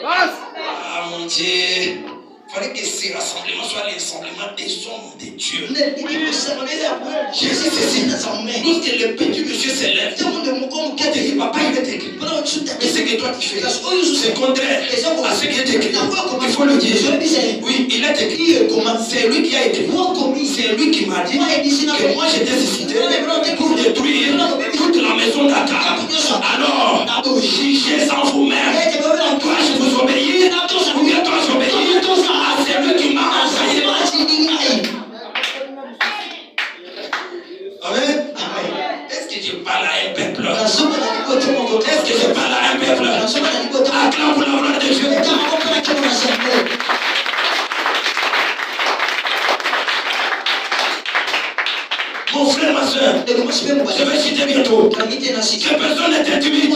Ah mon Dieu. Il fallait que ces rassemblements soient les rassemblements des hommes de Dieu. Jésus c'est lorsque le petit monsieur s'élève, il dit papa il est écrit. Mais ce que toi tu fais, c'est contraire à ce qui est écrit. Il faut le dire. Oui, il est écrit. C'est lui qui a écrit. C'est lui qui m'a dit que moi j'étais suscité pour détruire toute la maison d'Akab. Alors, jugez sans vous-même. Toi je vous obéis, ou bien toi j'obéis. C'est lui qui m'a envoyé. Amen. Est-ce que je parle à un peuple? Est-ce que je parle à un peuple? Acclame pour la gloire de Dieu. Mon frère, ma soeur, je vais citer bientôt. Que personne n'est intimide.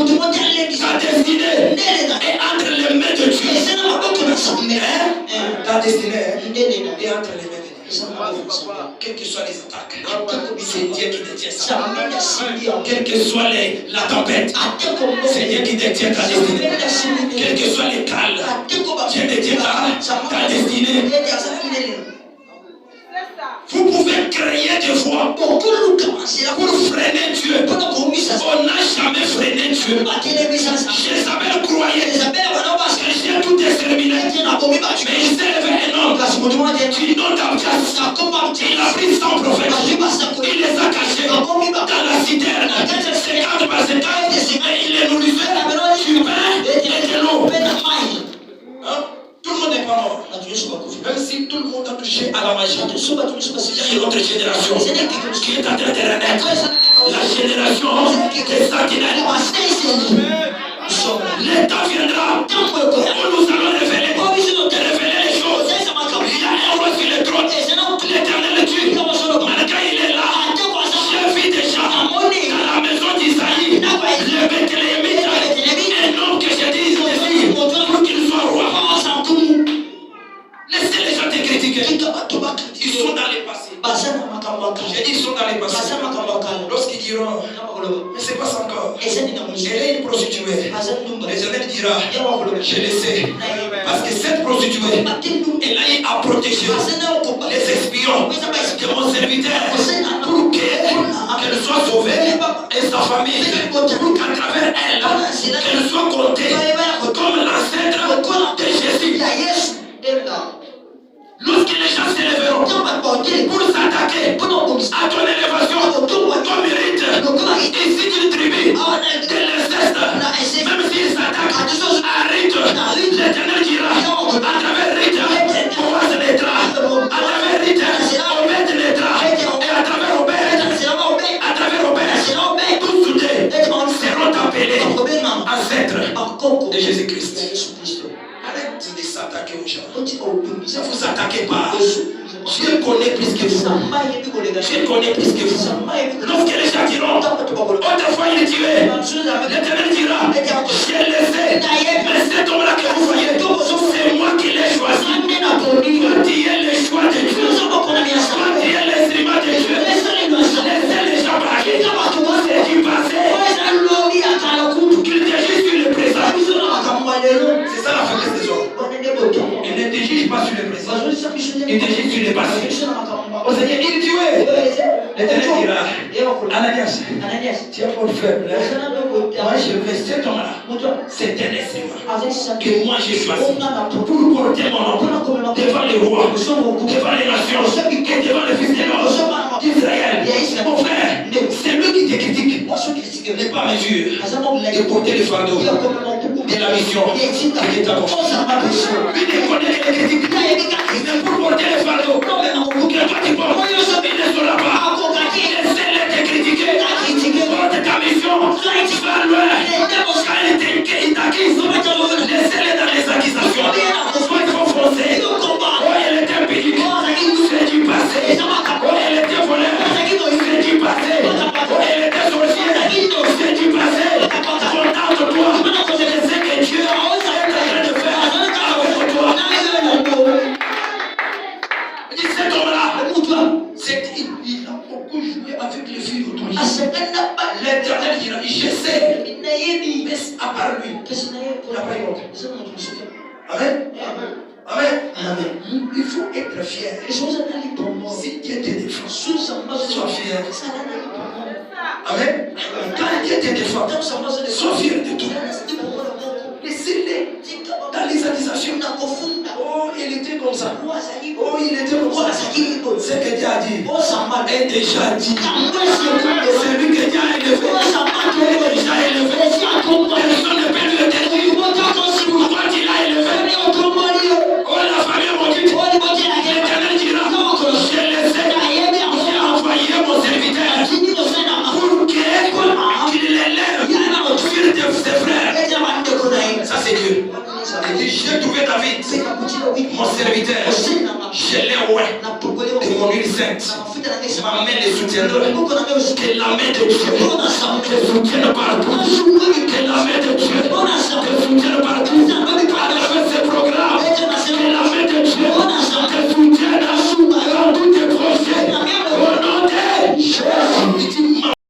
Ta destinée est entre les mains de Dieu. Ta destinée est entre les mains de Dieu. Quelles que soient les attaques, c'est Dieu qui détient ça. Quelle que soit la tempête, c'est Dieu qui détient ta destinée. Quels que soient les cales, Dieu détient ta destinée. Vous pouvez créer des voies pour freiner Dieu. On n'a jamais freiné Dieu. Jézabel croyait que j'ai tout exterminé. Mais il s'est levé un homme du nom d'Abdias. Il a pris 100 prophètes. Il les a cachés dans la citerne. 50 par 50. Et il les nourrissait du pain et de l'eau. Tout le monde n'est pas mort. Même si tout le monde a touché à la magie, il y a une autre génération qui est en train de renaître. La génération des sentinelles. Le temps viendra où nous allons révéler les choses. Il y a un roi sur le trône. L'Éternel Dieu. Malgré il est là. Je vis déjà dans la maison d'Isaïe. Le Bethléemite. Un homme que je dis ici pour qu'il soit roi. Laissez les gens te critiquer. Ils sont dans les passés. J'ai dit ils sont dans les passés. Lorsqu'ils diront, mais c'est quoi ça encore? Elle est une prostituée. L'Éternel dira, je le sais. Parce que cette prostituée, elle a eu à protéger les espions de mon serviteur pour qu'elle soit sauvée et sa famille. Pour qu'à travers elle, qu'elle soit comptée comme l'ancêtre de Jésus. Lorsque les gens s'élèveront pour s'attaquer à ton élévation, ton mérite, et si tu tribus de l'inceste, même s'ils s'attaquent à Rite, l'Éternel dira à travers Rite, Boaz naîtra, à travers Rite, Obed naîtra, et à travers Obed, tous soudés seront appelés ancêtres de Jésus-Christ. Arrête de s'attaquer aux gens. Ne vous attaquez pas. Je connais plus que vous. Je connais plus que vous. Lorsque les gens diront, autrefois il tuait, l'Éternel dira, j'ai laissé, mais cet homme-là que vous voyez, c'est moi qui l'ai choisi. Toi tu es le choix de Dieu. Toi tu es l'instrument de Dieu. Laissez les gens parler. C'est du passé. Qu'il te juge sur le présent. C'est ça la faiblesse des hommes. Il ne te juge pas sur le présent. Il te juge sur le passé. Au Seigneur, il tuait. L'Éternel dira, Ananias, tu es pour faible. Moi je veux cet homme-là. C'est un instrument que moi j'ai choisi pour porter mon nom devant les rois, devant les nations et devant les fils de l'homme d'Israël. Mon frère, c'est lui qui te critique. N'est pas mesure de porter le fardeau de la mission qui est à vous. Lui ne connaît que les critiques. Mais pour porter le fardeau, pour que toi tu portes, il ne saura pas. Laissez-les te critiquer. Porte ta mission. Tu vas loin. Laissez-les dans les accusations. Soit il faut foncer. Oh, elle était impédique. C'est du passé. Oh, elle était voleur. C'est du passé. Oh, elle était sorcière. C'est du passé. Contente-toi. Je sais que Dieu est en train de faire avec toi. Cet homme-là, il a beaucoup joué avec les filles d'autrui. L'Éternel dira, je sais, mais apparemment Il n'a pas eu honte. Amen. Amen. Amen. Il faut être fier. Si Dieu te défend, sois fier. Amen. Quand Dieu te défend, sois fier de tout. Laissez-les dans les accusations. Oh, il était comme ça. Oh, il était comme ça. Ce que Dieu a dit est déjà dit. C'est lui que Dieu a élevé. Il est déjà élevé. Personne ne peut le détruire. Pourquoi tu l'as élevé? Oh, la famille maudite. L'Éternel dira, je le sais. J'ai envoyé mon serviteur pour qu'il l'élève sur ses frères. Ça c'est Dieu. Il dit, j'ai trouvé David, mon serviteur. Je l'ai oué de mon huile sainte. Ma main le soutiendra. Que la main de Dieu te soutienne partout. Que la main de Dieu